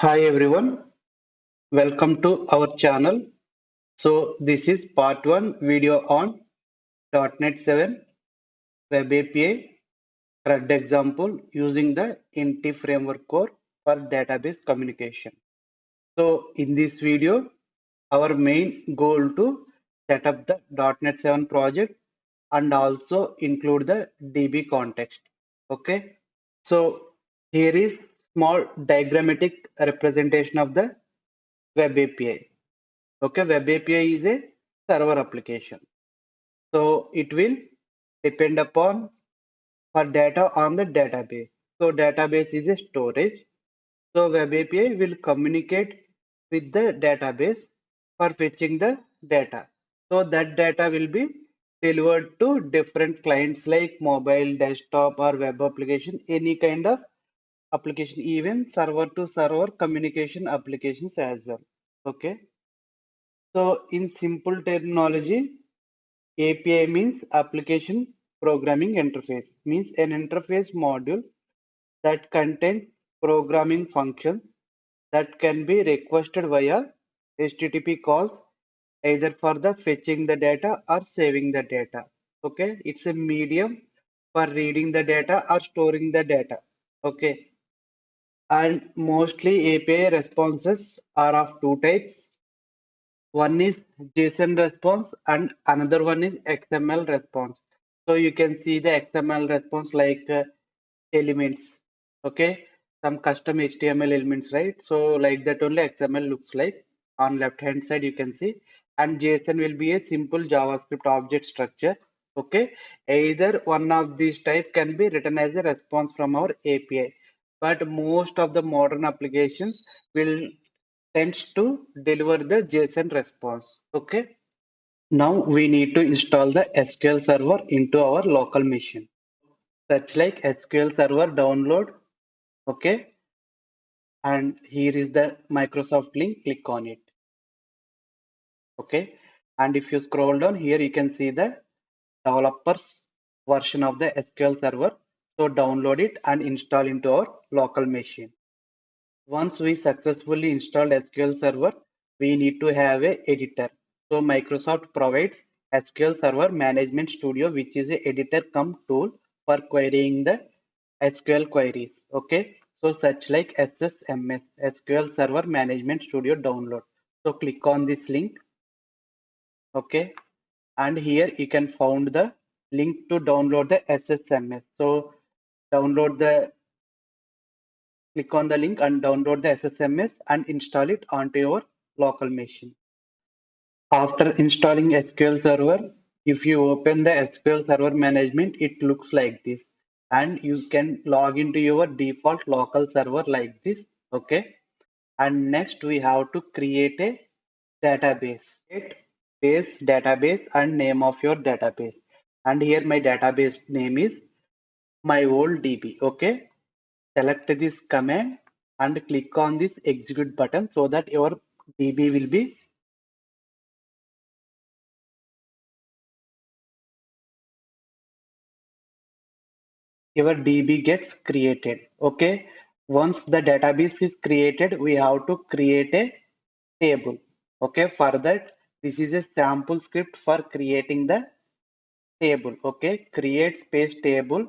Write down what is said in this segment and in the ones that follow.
Hi everyone, welcome to our channel. So this is part 1 video on .NET 7 Web API CRUD example using the INT framework core for database communication. So in this video, our main goal to set up the .NET 7 project and also include the DB context. Okay, so here is small diagrammatic representation of the Web API. Okay, Web API is a server application. So it will depend upon for data on the database. So database is a storage. So Web API will communicate with the database for fetching the data. So that data will be delivered to different clients like mobile, desktop, or web application, any kind of application, even server to server communication applications as well. Okay. So in simple terminology, API means application programming interface, means an interface module that contains programming functions that can be requested via HTTP calls either for the fetching the data or saving the data. Okay, it's a medium for reading the data or storing the data. Okay, and mostly API responses are of two types. One is JSON response and another one is XML response. So you can see the XML response like elements, okay, some custom HTML elements, right? So like that only XML looks like. On left hand side you can see, and JSON will be a simple JavaScript object structure. Okay, either one of these type can be written as a response from our API, but most of the modern applications will tends to deliver the JSON response. Okay. Now we need to install the SQL Server into our local machine. Such like SQL Server download. Okay. And here is the Microsoft link. Click on it. Okay. And if you scroll down here, you can see the developers version of the SQL Server. So download it and install into our local machine. Once we successfully installed SQL Server, we need to have a editor. So Microsoft provides SQL Server Management Studio, which is a editor come tool for querying the SQL queries. Okay, so such like SSMS, SQL Server Management Studio download. So click on this link. Okay, and here you can find the link to download the SSMS. So download the click on the link and download the SSMS and install it onto your local machine. After installing SQL Server, if you open the SQL Server management, it looks like this. And you can log into your default local server like this. Okay. And next we have to create a database. Create base database and name of your database. And here my database name is my old DB. Okay. Select this command and click on this execute button so that your DB will be gets created. Okay. Once the database is created, we have to create a table. Okay. For that, this is a sample script for creating the table. Okay. Create space table.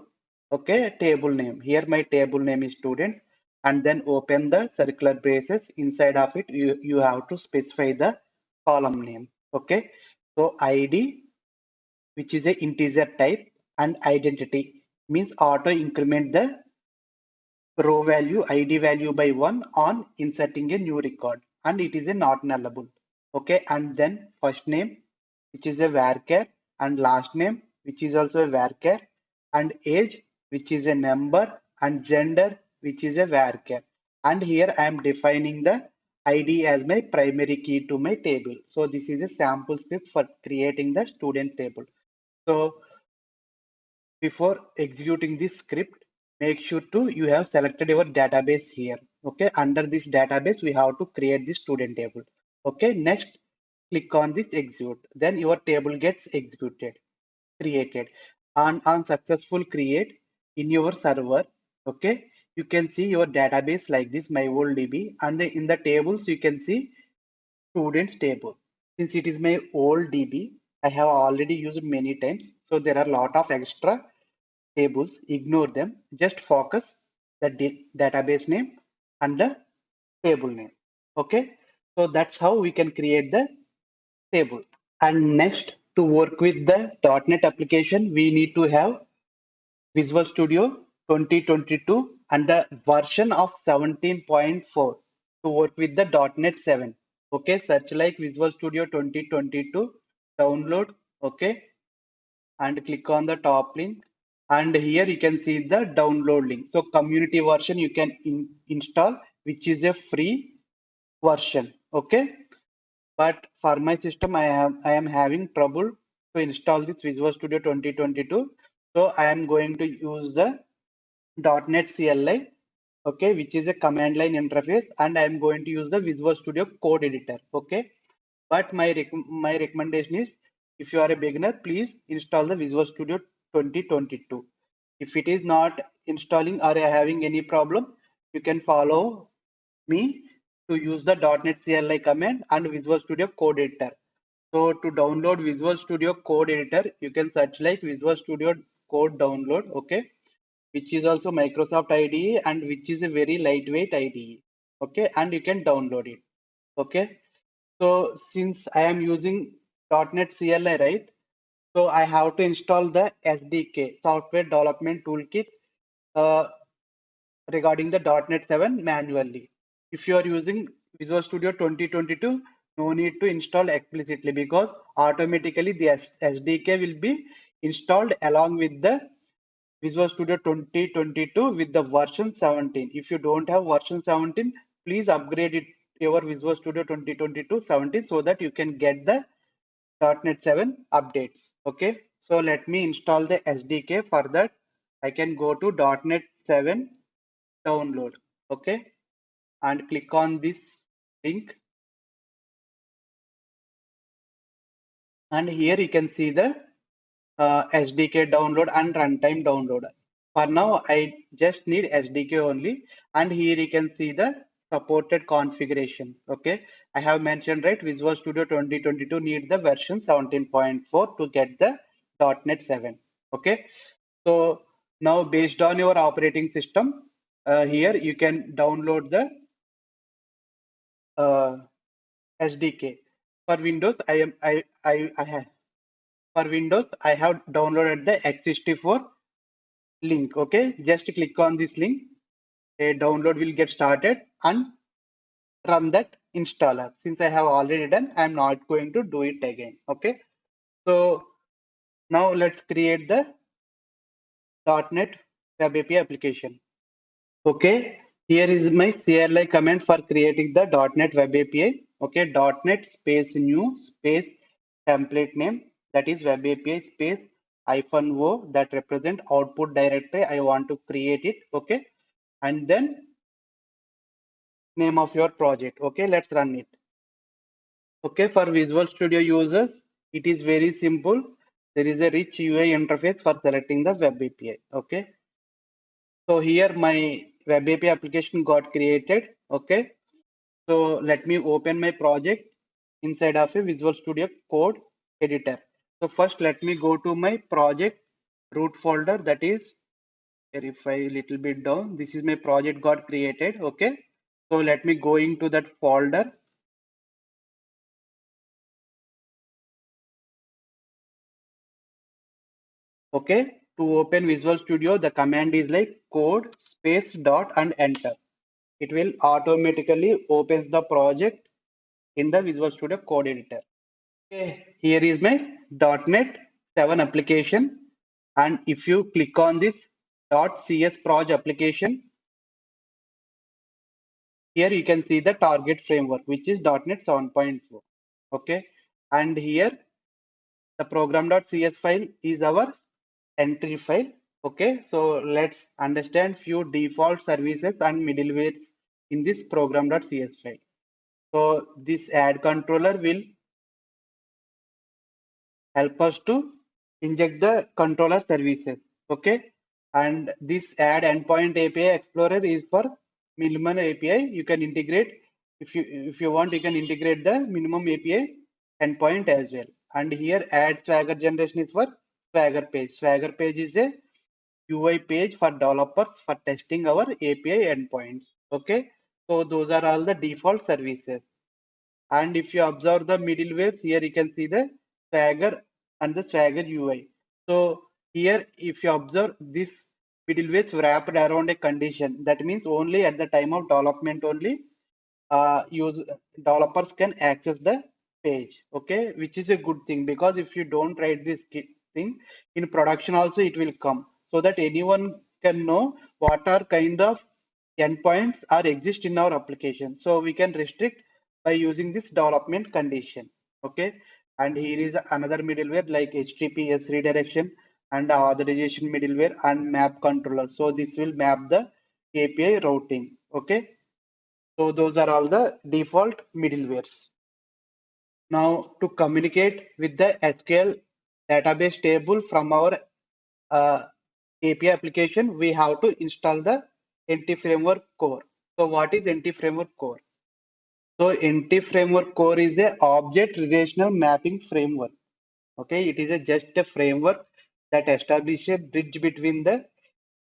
Okay. Table name. Here my table name is students, and then open the circular braces. Inside of it, you have to specify the column name. Okay. So ID, which is a integer type, and identity means auto increment the row value id value by 1 on inserting a new record, and it is a not nullable. Okay, and then first name, which is a varchar, and last name, which is also a varchar, and age, which is a number, and gender, which is a varchar. And here I am defining the id as my primary key to my table. So this is a sample script for creating the student table. So before executing this script, make sure to you have selected your database here. Okay, under this database we have to create the student table. Okay, next click on this execute, then your table gets executed, created. And on successful create in your server, okay, you can see your database like this, my old DB, and in the tables you can see students table. Since it is my old DB, I have already used many times, so there are a lot of extra tables. Ignore them. Just focus the database name and the table name. Okay, so that's how we can create the table. And next, to work with the .NET application, we need to have Visual Studio 2022 and the version of 17.4 to work with the .NET 7. Okay, search like Visual Studio 2022, download, okay, and click on the top link. And here you can see the download link. So community version you can install, which is a free version. Okay, but for my system, I am having trouble to install this Visual Studio 2022. So I am going to use the .NET CLI, okay, which is a command line interface, and I am going to use the Visual Studio Code Editor, okay. But my recommendation is, if you are a beginner, please install the Visual Studio 2022. If it is not installing or having any problem, you can follow me to use the .NET CLI command and Visual Studio Code Editor. So to download Visual Studio Code Editor, you can search like Visual Studio Code Download, okay, which is also Microsoft IDE and which is a very lightweight IDE, okay, and you can download it, okay. So since I am using .NET CLI, right? So I have to install the SDK, Software Development Toolkit, uh, regarding the .NET 7 manually. If you are using Visual Studio 2022, no need to install explicitly because automatically the SDK will be installed along with the Visual Studio 2022 with the version 17. If you don't have version 17, please upgrade it your Visual Studio 2022 17 so that you can get the .NET 7 updates. Okay, so let me install the SDK. For that, I can go to .NET 7 download. Okay, and click on this link, and here you can see the SDK download and runtime download. For now, I just need SDK only, and here you can see the supported configurations. Okay, I have mentioned right, Visual Studio 2022 need the version 17.4 to get the .NET 7. Okay, so now based on your operating system, here you can download the uh, SDK. For Windows, I have for Windows I have downloaded the X64 link. Okay, just click on this link. A download will get started and run that installer. Since I have already done, I am not going to do it again. Okay, so now let's create the .NET Web API application. Okay, here is my CLI command for creating the .NET Web API. Okay, .NET space new space template name, that is Web API space -o, that represent output directory. I want to create it. Okay, and then name of your project. Okay, let's run it. Okay, for Visual Studio users, it is very simple. There is a rich UI interface for selecting the Web API. Okay, so here my Web API application got created. Okay, so let me open my project inside of a Visual Studio Code editor. So first let me go to my project root folder, that is verify a little bit down. This is my project got created. Okay, so let me go into that folder. Okay, to open Visual Studio, the command is like code space dot and enter. It will automatically opens the project in the Visual Studio Code editor. Okay, here is my .NET 7 application, and if you click on this .cs proj application, here you can see the target framework, which is .NET 7.4. Okay, and here the program.cs file is our entry file. Okay, so let's understand few default services and middlewares in this program.cs file. So this add controller will help us to inject the controller services. Okay, And this add endpoint API Explorer is for minimum API. You can integrate if you want, you can integrate the minimum API endpoint as well. And here add Swagger generation is for Swagger page. Swagger page is a UI page for developers for testing our API endpoints. Okay, so those are all the default services. And if you observe the middlewares, here you can see the Swagger and the Swagger UI. So here, if you observe this middlewares wrapped around a condition, that means only at the time of development only use developers can access the page. Okay, which is a good thing, because if you don't write this thing in production also, it will come, so that anyone can know what are kind of endpoints are exist in our application. So we can restrict by using this development condition. Okay, and here is another middleware like HTTPS redirection and authorization middleware and map controller. So this will map the API routing. Okay, so those are all the default middlewares. Now to communicate with the SQL database table from our API application, we have to install the NT Framework core. So what is NT Framework core? So NT Framework core is a object relational mapping framework. Okay, it is just a framework that establishes a bridge between the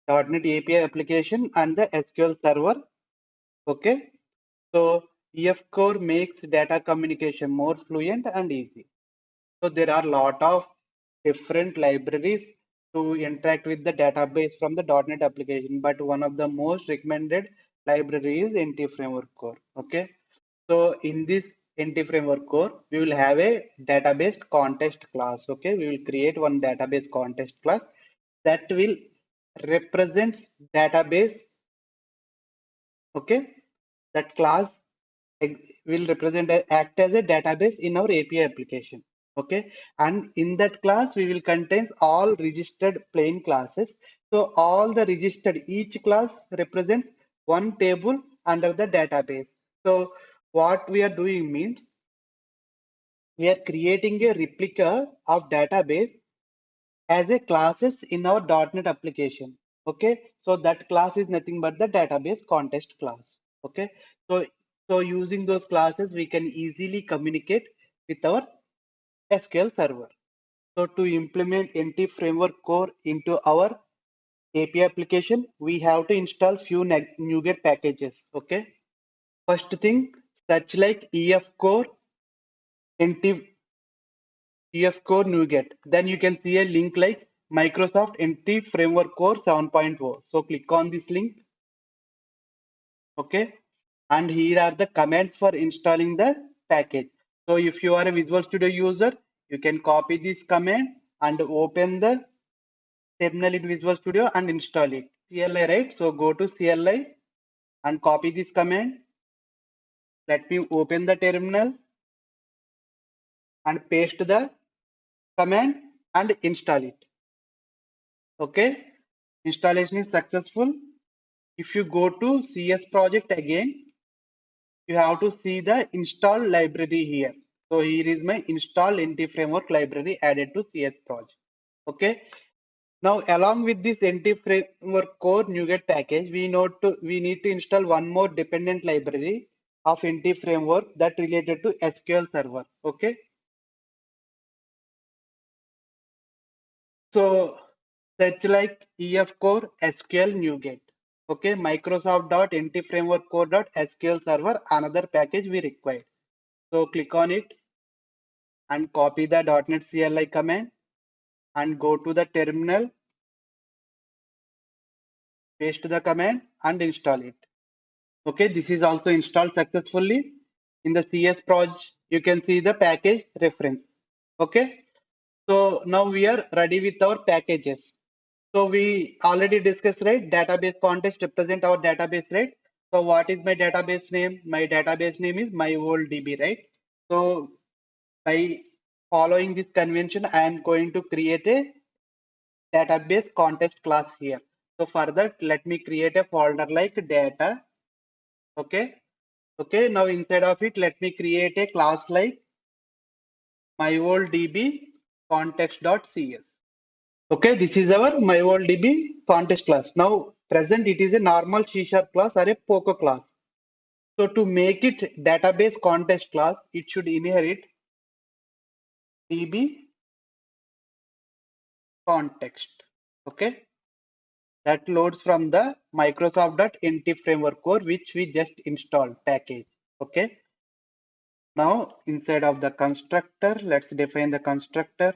.NET API application and the SQL server. Okay, so EF core makes data communication more fluent and easy. So there are a lot of different libraries to interact with the database from the .NET application, but one of the most recommended library is NT Framework Core. Okay, so in this NT Framework Core, we will have a database context class. Okay, we will create one database context class that will represent database. Okay, that class will represent act as a database in our API application. Okay, and in that class we will contain all registered plain classes. So all the registered, each class represents one table under the database. So what we are doing means we are creating a replica of database as a classes in our .NET application. Okay, so that class is nothing but the database context class. Okay, so using those classes we can easily communicate with our SQL server. So to implement NT Framework core into our API application, we have to install few NuGet packages. Okay, first thing, such like EF core, NT EF Core NuGet. Then you can see a link like Microsoft NT Framework Core 7.0. So click on this link. Okay. And here are the commands for installing the package. So if you are a Visual Studio user, you can copy this command and open the terminal in Visual Studio and install it. CLI, right? So go to CLI and copy this command. Let me open the terminal and paste the command and install it. Okay. Installation is successful. If you go to CS project again, you have to see the install library here. So here is my install NT framework library added to CS project. Okay. Now along with this NT framework core NuGet package, we need to install one more dependent library of NT framework that related to SQL server. Okay. So such like EF core SQL NuGet. Okay, Microsoft.NT Framework Core.SQL Server, another package we require. So click on it and copy the .NET CLI command and go to the terminal, paste the command and install it. Okay, this is also installed successfully. In the CS project, you can see the package reference. Okay, so now we are ready with our packages. So we already discussed, right? Database context represent our database, right? So what is my database name? My database name is my old DB, right? So by following this convention, I am going to create a database context class here. So for that, let me create a folder like data. Okay. Okay. Now inside of it, let me create a class like my old DB context.cs. Okay, this is our my old DB contest class. Now present it is a normal C# class or a POCO class. So to make it database contest class, it should inherit DB context. Okay, that loads from the Microsoft.NT framework core which we just installed package. Okay, now inside of the constructor, let's define the constructor.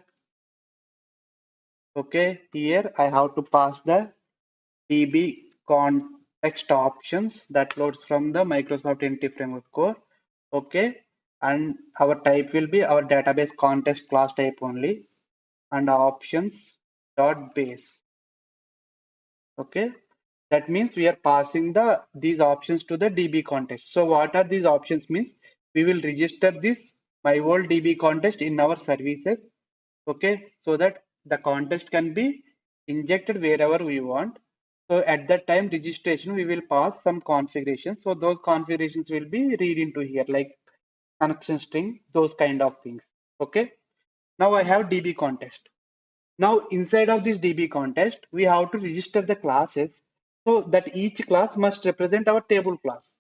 Okay, here I have to pass the DB context options that loads from the Microsoft NT framework core. Okay, and our type will be our database context class type only, and options dot base. Okay, that means we are passing these options to the DB context. So what are these options means? We will register this my old DB context in our services. Okay, so that the contest can be injected wherever we want. So at that time registration, we will pass some configurations. So those configurations will be read into here, like connection string, those kind of things. Okay, now I have DB context. Now inside of this DB context, we have to register the classes so that each class must represent our table class.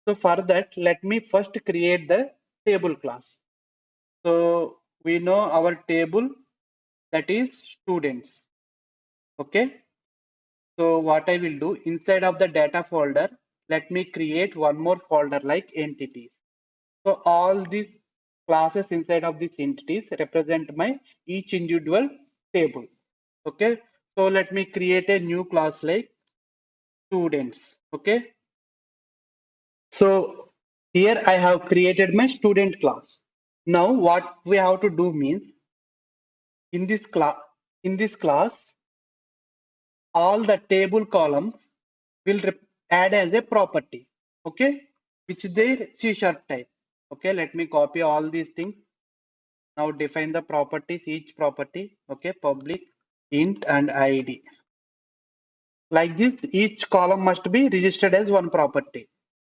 So for that, let me first create the table class. So we know our table, that is students. Okay, so what I will do inside of the data folder, let me create one more folder like entities. So all these classes inside of these entities represent my each individual table. Okay, so let me create a new class like students. Okay, so here I have created my student class. Now what we have to do means in this class all the table columns will add as a property, okay, which is their C# type. Okay, let me copy all these things. Now define the properties, each property. Okay, public int and id. Like this, each column must be registered as one property.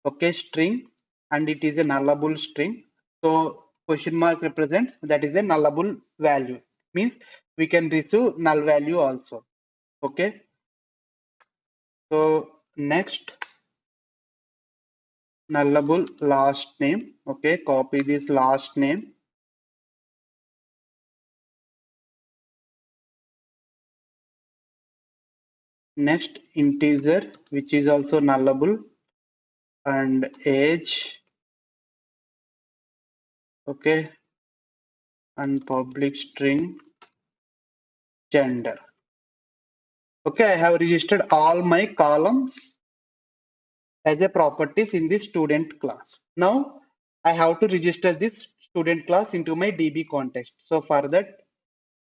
Okay, string, and it is a nullable string. So question mark represents that is a nullable value. Means we can receive null value also. Okay, so next nullable last name. Okay, copy this last name. Next integer, which is also nullable, and age. Okay, and public string gender. Okay, I have registered all my columns as a properties in this student class. Now I have to register this student class into my DB context. So for that,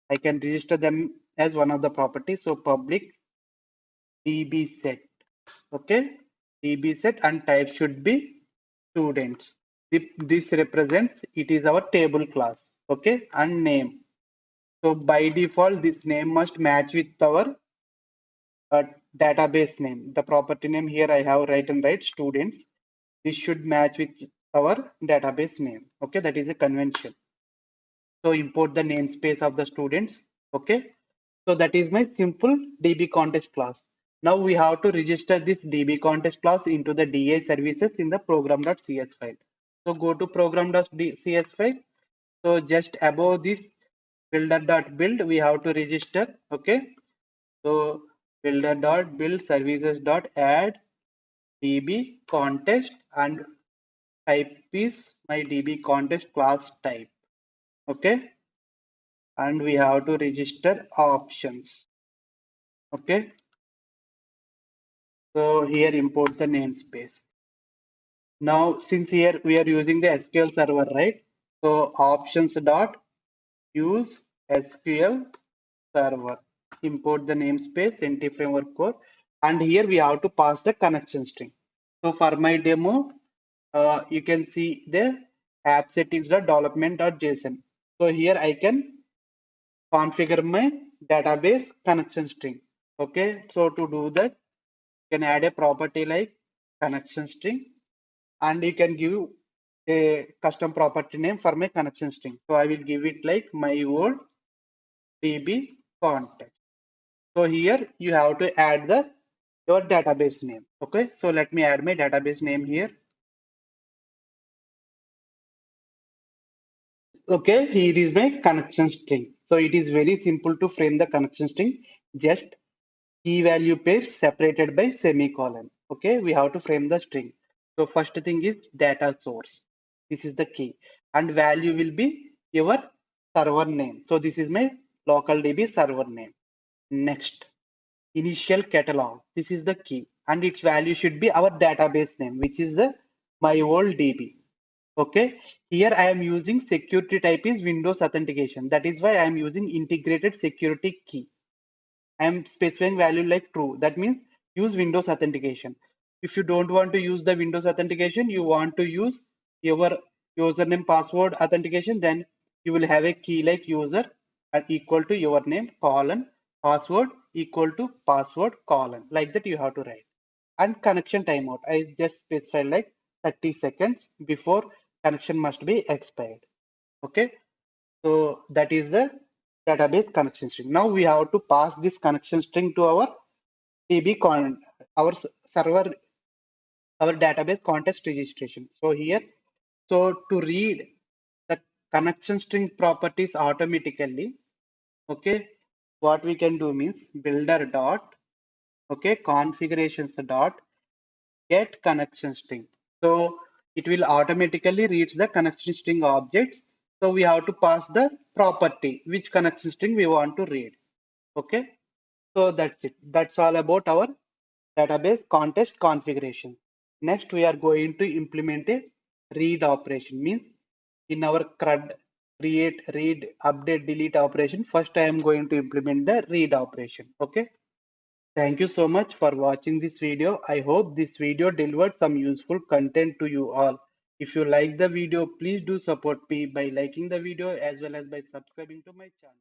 I can register them as one of the properties. So public DB set. Okay, DB set and type should be students. This represents it is our table class. Okay, and name. So by default, this name must match with our database name. The property name here I have written right students. This should match with our database name. Okay, that is a convention. So import the namespace of the students. Okay, so that is my simple DB context class. Now we have to register this DB context class into the DA services in the program.cs file. So go to program.cs file. So just above this builder.build, we have to register. Okay, so builder.build services.add DB context and type is my DB context class type. Okay, and we have to register options. Okay, so here import the namespace. Now since here we are using the SQL server, right? So options dot use SQL server. Import the namespace NT framework core, and here we have to pass the connection string. So for my demo, you can see the app settings.development.json. So here I can configure my database connection string. Okay, so to do that, you can add a property like connection string, and you can give a custom property name for my connection string. So I will give it like my old DB context. So here you have to add the your database name. Okay, so let me add my database name here. Okay, here is my connection string. So it is very simple to frame the connection string. Just key value pairs separated by semicolon. Okay, we have to frame the string. So first thing is data source. This is the key, and value will be your server name. So this is my local DB server name. Next, initial catalog. This is the key, and its value should be our database name, which is the my old DB. Okay, here I am using security type is Windows authentication. That is why I am using integrated security key. I am specifying value like true. That means use Windows authentication. If you don't want to use the Windows authentication, you want to use your username password authentication, then you will have a key like user and equal to your name colon password equal to password colon. Like that you have to write. And connection timeout. I just specified like 30 seconds before connection must be expired. Okay. So that is the database connection string. Now we have to pass this connection string to our DB our server, our database context registration. So here, so to read the connection string properties automatically, okay, what we can do means builder dot, okay, configurations dot get connection string. So it will automatically read the connection string objects. So we have to pass the property, which connection string we want to read. Okay. So that's it. That's all about our database context configuration. Next, we are going to implement a read operation. Means in our CRUD create, read, update, delete operation. First, I am going to implement the read operation. Okay. Thank you so much for watching this video. I hope this video delivered some useful content to you all. If you like the video, please do support me by liking the video as well as by subscribing to my channel.